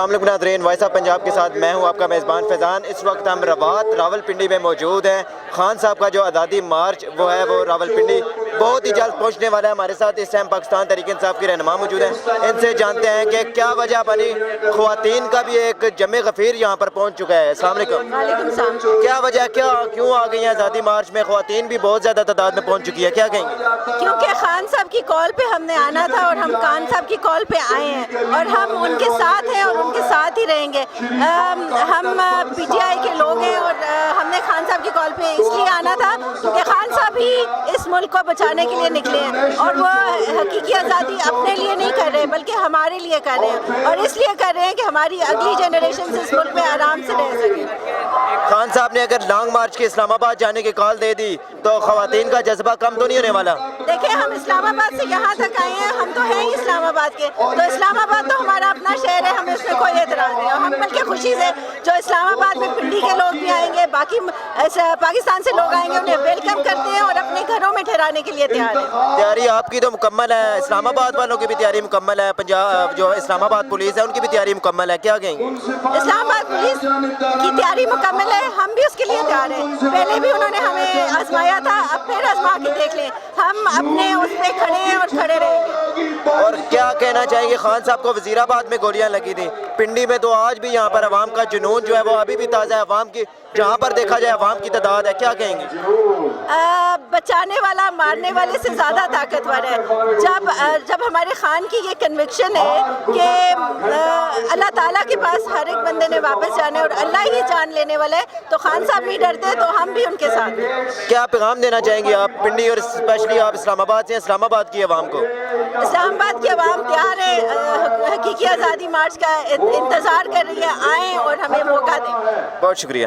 السلام علیکم ناظرین، وائس آف پنجاب کے ساتھ میں ہوں آپ کا میزبان فیضان۔ اس وقت ہم رباط راولپنڈی میں موجود ہیں۔ خان صاحب کا جو آزادی مارچ وہ ہے وہ راولپنڈی بہت ہی جلد پہنچنے والا ہے۔ ہمارے ساتھ اس ٹائم پاکستان تحریک انصاف کی رہنما موجود ہیں، ان سے جانتے ہیں کہ کیا وجہ بنی۔ خواتین کا بھی ایک جمع غفیر یہاں پر پہنچ چکا ہے۔ السلام علیکم۔ وعلیکم السلام۔ کیا وجہ، کیوں آ گئی ہیں آزادی مارچ میں؟ خواتین بھی بہت زیادہ تعداد میں پہنچ چکی ہے، کیا کہیں گے؟ کیونکہ خان صاحب کی کال پہ ہم نے آنا تھا اور ہم خان صاحب کی کال پہ آئے ہیں اور ہم ان کے ساتھ ہیں اور ان کے ساتھ ہی رہیں گے۔ ہم پی ٹی آئی کے لوگ ہیں اور ہم نے خان صاحب کی کال پہ اس لیے آنا تھا کیونکہ خان صاحب ہی اس ملک کو بچانے کے لیے نکلے ہیں اور وہ حقیقی آزادی اپنے لیے نہیں کر رہے بلکہ ہمارے لیے کر رہے ہیں، اور اس لیے کر رہے ہیں کہ ہماری اگلی جنریشن اس ملک میں آرام سے رہ سکے۔ خان صاحب نے اگر لانگ مارچ کے اسلام آباد جانے کی کال دے دی تو خواتین کا جذبہ کم تو نہیں ہونے والا؟ دیکھیں، ہم اسلام آباد سے یہاں تک آئے ہیں، ہم تو ہیں ہی اسلام آباد کے، تو اسلام آباد تو ہمارا اپنا شہر ہے، ہمیں اس میں کوئی اعتراض نہیں ہے۔ ہم بلکہ خوشی سے جو اسلام آباد میں پنڈی کے لوگ بھی آئیں گے، باقی پاکستان سے لوگ آئیں گے، انہیں ویلکم کرتے ہیں اور اپنے گھروں میں ٹھہرانے کے لیے تیار ہیں۔ تیاری آپ کی تو مکمل ہے، اسلام آباد والوں کی بھی تیاری مکمل ہے، پنجاب جو اسلام آباد پولیس ہے ان کی بھی تیاری مکمل ہے، کیا کہیں گے؟ اسلام آباد پولیس کی تیاری مکمل ہے، ہم بھی اس کے لیے تیار ہیں۔ پہلے بھی انہوں نے ہمیں آزمایا تھا، اب پھر آزما کے دیکھ لیں، ہم اپنے اس پہ کھڑے ہیں اور کھڑے رہیں گے۔ اور کیا کہنا چاہیں گے؟ خان صاحب کو وزیر آباد میں گولیاں لگی تھیں، پنڈی میں تو آج بھی یہاں پر عوام کا جنون جو ہے وہ ابھی بھی تازہ ہے، عوام کی جہاں پر دیکھا جائے عوام کی تعداد ہے، کیا کہیں گے؟ بچانے والا مارنے والے سے زیادہ طاقتور ہے۔ جب ہمارے خان کی یہ کنوکشن ہے کہ اللہ تعالیٰ کے پاس ہر ایک بندے نے واپس جانا ہے اور اللہ ہی جان لینے والا ہے، تو خان صاحب نہیں ڈرتے تو ہم بھی ان کے ساتھ ہیں۔ کیا پیغام دینا چاہیں گے آپ پنڈی اور اسپیشلی آپ اسلام آباد سے، اسلام آباد کی عوام کو؟ اسلام آباد کی عوام تیار ہے، حقیقی آزادی مارچ کا انتظار کر رہی ہے، آئیں اور ہمیں موقع دیں۔ بہت شکریہ۔